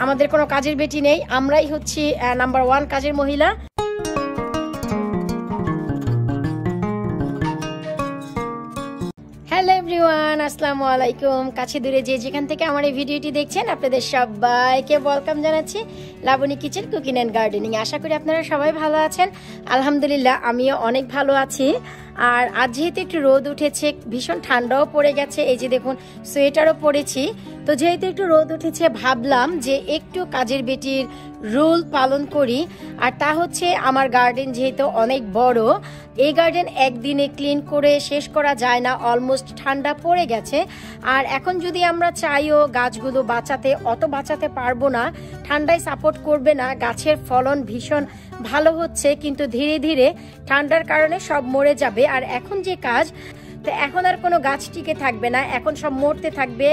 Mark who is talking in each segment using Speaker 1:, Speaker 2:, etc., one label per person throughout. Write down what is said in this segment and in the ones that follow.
Speaker 1: আমাদের কোনো কাজের বেটি নেই, আমরাই হচ্ছি নাম্বার 1 কাজের মহিলা। হ্যালো এভরিওয়ান, আসসালামু আলাইকুম। কাছে দূরে যে যেখান থেকে আমার এই ভিডিওটি দেখছেন আপনাদের সবাইকে ওয়েলকাম জানাচ্ছি Labani kitchen cooking and gardening. আশা করি আপনারা সবাই ভালো আছেন। আলহামদুলিল্লাহ আমিও অনেক ভালো আছি। আর আজ যেহেতু একটু রোদ উঠেছে, ভীষণ ঠান্ডাও পড়ে গেছে, এই যে দেখুন সোয়েটারও পরেছি। তো যেহেতু একটু রোদ উঠেছে ভাবলাম যে একটু কাজের বেটির রুল পালন করি। আর তা হচ্ছে আমার গার্ডেন যেহেতু অনেক বড়, এই গার্ডেন একদিনে ক্লিন করে শেষ করা যায় না, অলমোস্ট ঠান্ডা পড়ে গেছে। আর এখন যদি আমরা চাইও গাছগুলো বাঁচাতে, অত বাঁচাতে পারবো না, ঠান্ডায় সাপোর্ট করবে না। গাছের ফলন ভীষণ ভালো হচ্ছে, কিন্তু ধীরে ধীরে ঠান্ডার কারণে সব মরে যাবে। আর এখন যে কাজ, তো এখন আর কোনো গাছ টিকে থাকবে না, এখন সব মরতে থাকবে,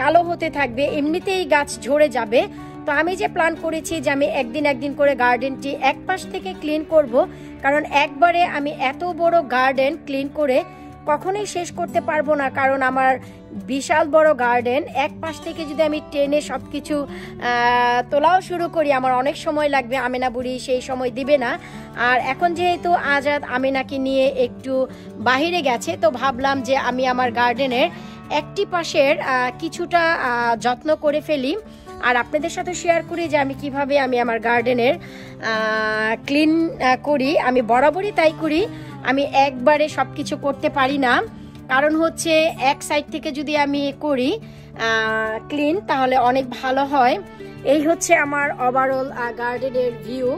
Speaker 1: কালো হতে থাকবে, এমনিতেই গাছ ঝরে যাবে। তো আমি যে প্ল্যান করেছি যে আমি একদিন করে গার্ডেনটি এক পাশ থেকে ক্লিন করব, কারণ একবারে আমি এত বড় গার্ডেন ক্লিন করে কখনোই শেষ করতে পারবো না, কারণ আমার বিশাল বড় গার্ডেন। এক পাশ থেকে যদি আমি টেনে সবকিছু তোলাও শুরু করি আমার অনেক সময় লাগবে, আমেনা বুড়ি সেই সময় দিবে না। আর এখন যেহেতু আজাদ আমেনাকে নিয়ে একটু বাহিরে গেছে, তো ভাবলাম যে আমি আমার গার্ডেনের একটি পাশের কিছুটা যত্ন করে ফেলি আর আপনাদের সাথে শেয়ার করি যে আমি কিভাবে আমি আমার গার্ডেনের ক্লিন করি। আমি বরাবরই তাই করি, আমি একবারে সব কিছু করতে পারি না, কারণ হচ্ছে এক সাইড থেকে যদি আমি করি ক্লিন তাহলে অনেক ভালো হয়। এই হচ্ছে আমার ওভারঅল গার্ডেনের ভিউ।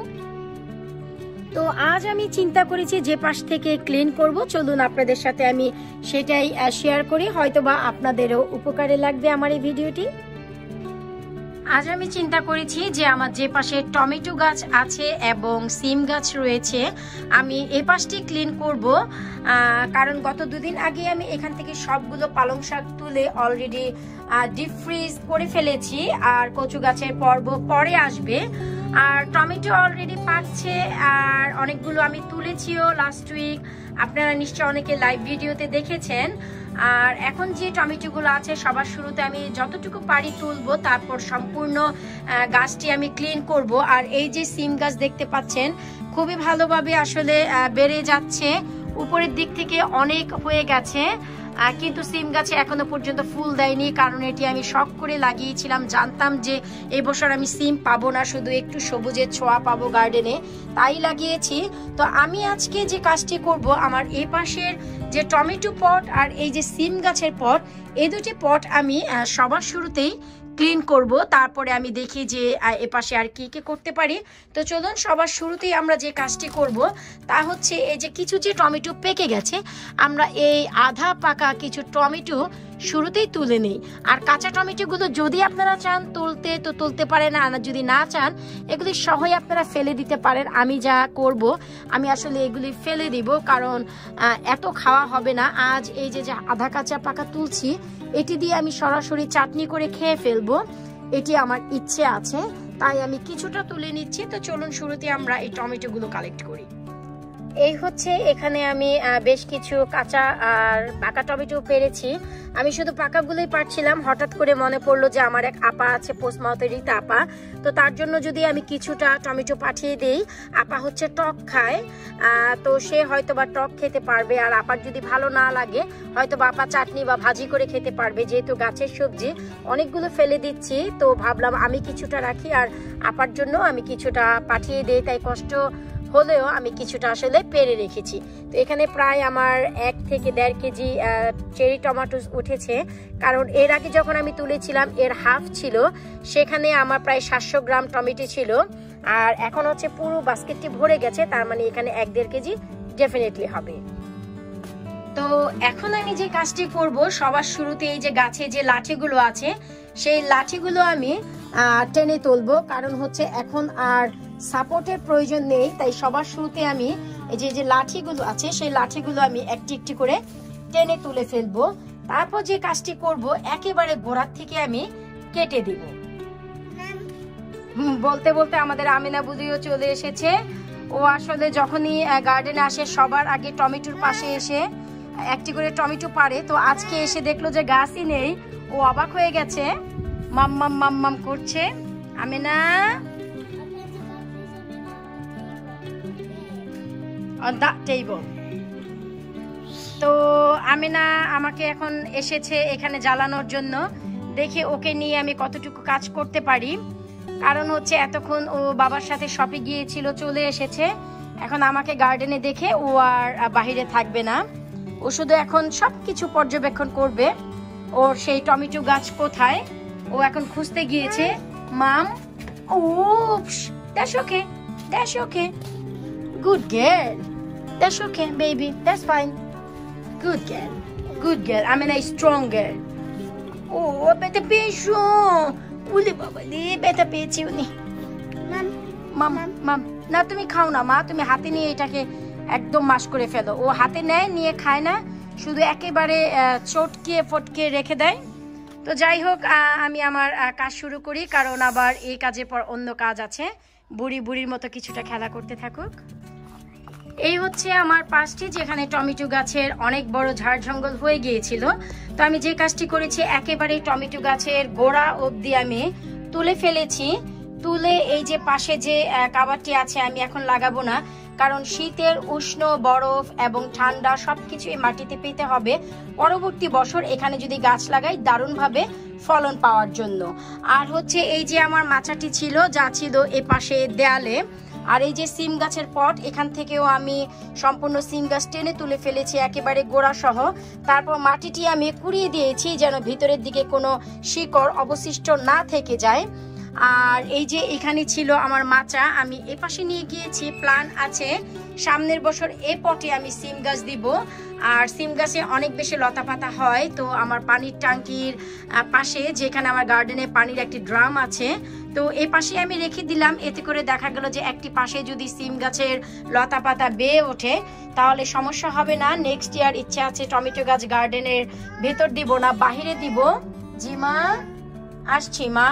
Speaker 1: তো আজ আমি চিন্তা করেছি যে পাশ থেকে ক্লিন করব, চলুন আপনাদের সাথে আমি সেটাই শেয়ার করি, হয়তোবা আপনাদেরও উপকারে লাগবে আমার এই ভিডিওটি। আজ আমি চিন্তা করেছি যে আমার যে পাশে টমেটো গাছ আছে এবং সিম গাছ রয়েছে, আমি এই পাশটি ক্লিন করব, কারণ গত দুদিন আগে আমি এখান থেকে সবগুলো পালং শাক তুলে অলরেডি ডিপ ফ্রিজ করে ফেলেছি। আর কচু গাছের পর্ব পরে আসবে। আর টমেটো অলরেডি পাকছে, আর অনেকগুলো আমি তুলেছিও লাস্ট উইক, আপনারা নিশ্চয় অনেকে লাইভ ভিডিওতে দেখেছেন। আর এখন যে টমেটোগুলো আছে সবার শুরুতে আমি যতটুকু পারি তুলবো, তারপর সম্পূর্ণ গাছটি আমি ক্লিন করব। আর এই যে সিম গাছ দেখতে পাচ্ছেন খুবই ভালোভাবে আসলে বেড়ে যাচ্ছে, উপরের দিক থেকে অনেক হয়ে গেছে, কিন্তু সিম গাছে এখনো পর্যন্ত ফুল দেয়নি, কারণ এটি আমি শখ করে লাগিয়েছিলাম। জানতাম যে এই বছর আমি সিম পাবো না, শুধু একটু সবুজের ছোঁয়া পাবো গার্ডেনে, তাই লাগিয়েছি। তো আমি আজকে যে কাজটি করব, আমার এই পাশের যে টমেটো পট আর এই যে সিম গাছের পট, এই দুটি পট আমি সবার শুরুতেই ক্লিন করব, তারপরে আমি দেখি যে এপাশে আর কি করতে পারি। তো চলুন সবার শুরুতেই আমরা যে কাজটি করব তা হচ্ছে এই যে কিছু যে টমেটো পেকে গেছে, আমরা এই আধা পাকা কিছু টমেটো শুরুতেই তুলে নেই। আর কাঁচা টমেটোগুলো যদি আপনারা চান তুলতে তো তুলতে পারেন, আর যদি না চান এগুলি সহই আপনারা ফেলে দিতে পারেন। আমি যা করব আমি আসলে এগুলি ফেলে দিব, কারণ এত খাওয়া হবে না। আজ এই যে আধা কাঁচা পাকা তুলছি, এটি দিয়ে আমি সরাসরি চাটনি করে খেয়ে ফেলবো, এটি আমার ইচ্ছে আছে, তাই আমি কিছুটা তুলে নিচ্ছি। তো চলুন শুরুতে আমরা এই টমেটোগুলো কালেক্ট করি। এই হচ্ছে এখানে আমি বেশ কিছু কাঁচা আর পাকা টমেটো পেরেছি। আমি শুধু পাকাগুলোই পারছিলাম, হঠাৎ করে মনে পড়লো যে আমার এক আপা আছে পোস্টমাউথের রিতা আপা, তো তার জন্য যদি আমি কিছুটা টমেটো পাঠিয়ে দেই। আপা হচ্ছে টক খায়, তো সে হয়তোবা টক খেতে পারবে, আর আপার যদি ভালো না লাগে হয়তোবা আপা চাটনি বা ভাজি করে খেতে পারবে। যেহেতু গাছের সবজি অনেকগুলো ফেলে দিচ্ছি, তো ভাবলাম আমি কিছুটা রাখি আর আপার জন্য আমি কিছুটা পাঠিয়ে দেই, তাই কষ্ট হলেও আমি কিছুটা আসলে পেরে রেখেছি। তো এখানে প্রায় আমার 1 থেকে 1.5 কেজি চেরি টমেটো উঠেছে, কারণ এর আগে যখন আমি তুলেছিলাম এর হাফ ছিল, সেখানে আমার প্রায় 700 গ্রাম টমেটো ছিল। আর এখন হচ্ছে পুরো বাস্কেটটি ভরে গেছে, তার মানে এখানে 1-1.5 কেজি ডেফিনেটলি হবে। তো এখন আমি যে কাজটি করব, সবার শুরুতে এই যে গাছে যে লাঠিগুলো আছে সেই লাঠিগুলো আমি টেনে তুলবো, কারণ হচ্ছে এখন আর সাপোর্টের প্রয়োজন নেই, তাই সবার শুরুতে আমি এই যে লাঠিগুলো আছে সেই লাঠিগুলো আমি একটি একটি করে টেনে তুলে ফেলবো। তারপর যে কাজটি করব একেবারে গোড়ার থেকে আমি কেটে দিব। বলতে বলতে আমাদের আমিনা বুদিও চলে এসেছে। ও আসলে যখনই গার্ডেনে আসে সবার আগে টমেটোর পাশে এসে একটি করে টমেটো পারে, তো আজকে এসে দেখলো যে গাছই নেই, ও অবাক হয়ে গেছে। মাম মাম মাম মাম করছে। Amina on that table। তো আমিনা আমাকে এখন এসেছে এখানে জ্বালানোর জন্য, দেখে ওকে নিয়ে আমি কতটুকু কাজ করতে পারি। কারণ হচ্ছে এতক্ষণ ও বাবার সাথে শপে গিয়েছিল, চলে এসেছে, এখন আমাকে গার্ডেনে দেখে ও আর বাহিরে থাকবে না, ও শুধু এখন সব কিছু পর্যবেক্ষণ করবে। ওর সেই টমেটো গাছ কোথায় ও এখন খুঁজতে গিয়েছে। মাম, oops, that's okay, that's okay, good girl, that's okay baby, that's fine, good girl, good girl, I mean a strong girl। ও ব্যথা পেয়েছো? উলি বাবা রে, ব্যথা পেয়েছি উনি। মাম মাম, না তুমি খাও না মা, তুমি হাতে নিয়ে এটাকে একদম মাশ করে ফেলো। ও হাতে নেয়, নিয়ে খায় না, শুধু একেবারে চটকে ফটকে রেখে দেয়। তো যাই হোক, আমি আমার কাজ শুরু করি, কারণ আবার এই কাজের পর অন্য কাজ আছে। বুড়ির মতো কিছুটা খেলা করতে থাকুক। এই হচ্ছে আমার পাশটি, যেখানে টমেটো গাছের অনেক বড় ঝাড় জঙ্গল হয়ে গিয়েছিল। তো আমি যে কাজটি করেছি, একেবারে টমেটো গাছের গোড়া অবধি আমি তুলে ফেলেছি। তুলে এই যে পাশে যে কাভারটি আছে আমি এখন লাগাবো না, কারণ শীতের উষ্ণ বরফ এবং ঠান্ডা সবকিছু এই মাটিতে পেতে হবে পরবর্তী বছর এখানে যদি গাছ লাগাই দারুণভাবে ফলন পাওয়ার জন্য। আর হচ্ছে এই যে আমার মাচাটি ছিল, যা ছিল এ পাশে দেয়ালে, আর এই যে সিম গাছের পট, এখান থেকেও আমি সম্পূর্ণ সিম গাছ টেনে তুলে ফেলেছি একেবারে গোড়া সহ। তারপর মাটিটি আমি কুড়িয়ে দিয়েছি যেন ভিতরের দিকে কোনো শিকড় অবশিষ্ট না থেকে যায়। আর এই যে এখানে ছিল আমার মাচা, আমি এ পাশে নিয়ে গিয়েছি। প্ল্যান আছে সামনের বছর এ পটে আমি সিম গাছ দিব। আর সিম গাছে অনেক বেশি লতা পাতা হয়, তো আমার পানির ট্যাঙ্কির পাশে, যেখানে আমার গার্ডেনে পানির একটি ড্রাম আছে, তো এ পাশে আমি রেখে দিলাম। এতে করে দেখা গেল যে একটি পাশে যদি সিম গাছের লতা পাতা বেয়ে ওঠে তাহলে সমস্যা হবে না। নেক্সট ইয়ার ইচ্ছা আছে টমেটো গাছ গার্ডেনের ভেতর দিব না, বাহিরে দিব। জি মা, আসছি মা।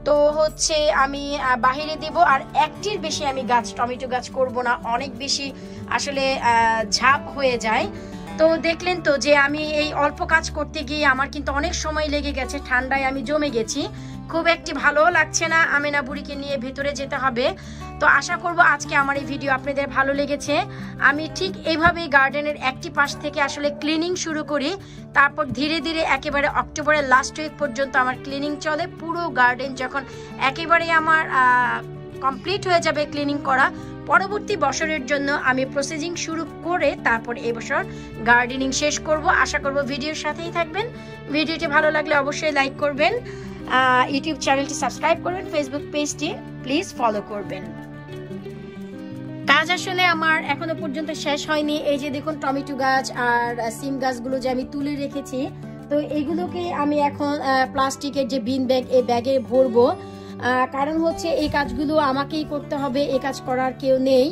Speaker 1: তো হচ্ছে আমি বাহিরে দিব। আর একটির বেশি আমি গাছ টমেটো গাছ করব না, অনেক বেশি আসলে ঝাপ হয়ে যায়। তো দেখলেন তো যে আমি এই অল্প কাজ করতে গিয়ে আমার কিন্তু অনেক সময় লেগে গেছে, ঠান্ডায় আমি জমে গেছি, খুব একটি ভালো লাগছে না। আমিনা বুড়িকে নিয়ে ভেতরে যেতে হবে। তো আশা করব আজকে আমার এই ভিডিও আপনাদের ভালো লেগেছে। আমি ঠিক এইভাবেই গার্ডেনের একটি পাশ থেকে আসলে ক্লিনিং শুরু করি, তারপর ধীরে ধীরে একেবারে অক্টোবরের লাস্ট উইক পর্যন্ত আমার ক্লিনিং চলে। পুরো গার্ডেন যখন একেবারে আমার কমপ্লিট হয়ে যাবে ক্লিনিং করা, পরবর্তী বছরের জন্য আমি প্রসেসিং শুরু করে তারপর এই বছর গার্ডেনিং শেষ করব। আশা করব ভিডিওর সাথেই থাকবেন। ভিডিওটি ভালো লাগলে অবশ্যই লাইক করবেন, ইউটিউব চ্যানেলটি সাবস্ক্রাইব করবেন, ফেসবুক পেজটি প্লিজ ফলো করবেন। কাজ আসলে আমার এখনো পর্যন্ত শেষ হয়নি। এই যে দেখুন টমেটো গাছ আর সিম গাছগুলো যে আমি তুলে রেখেছি, তো এগুলোকে আমি এখন প্লাস্টিকের যে বিন ব্যাগ, এই ব্যাগে ভরবো। কারণ হচ্ছে এই কাজগুলো আমাকেই করতে হবে, এই কাজ করার কেউ নেই।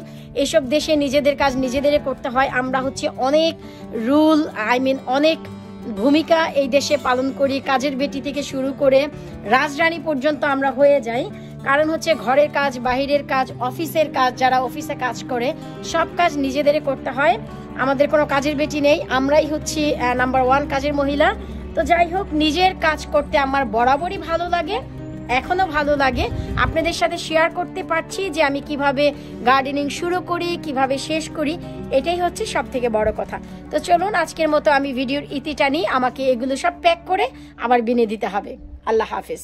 Speaker 1: এসব দেশে নিজেদের কাজ নিজেদের করতে হয়। আমরা হচ্ছে অনেক রুল, অনেক ভূমিকা এই দেশে পালন করি, কাজের বেটি থেকে শুরু করে রাজরানী পর্যন্ত আমরা হয়ে যাই। কারণ হচ্ছে ঘরের কাজ, বাহিরের কাজ, অফিসের কাজ, যারা অফিসে কাজ করে সব কাজ নিজেদের করতে হয়। আমাদের কোনো কাজের বেটি নেই, আমরাই হচ্ছি নাম্বার 1 কাজের মহিলা। তো যাই হোক, নিজের কাজ করতে আমার বরাবরই ভালো লাগে, এখনো ভালো লাগে। আপনাদের সাথে শেয়ার করতে পারছি যে আমি কিভাবে গার্ডেনিং শুরু করি, কিভাবে শেষ করি, এটাই হচ্ছে সব থেকে বড় কথা। তো চলুন আজকের মতো আমি ভিডিওর ইতি টানি, আমাকে এগুলো সব প্যাক করে আবার বিনে দিতে হবে। আল্লাহ হাফেজ।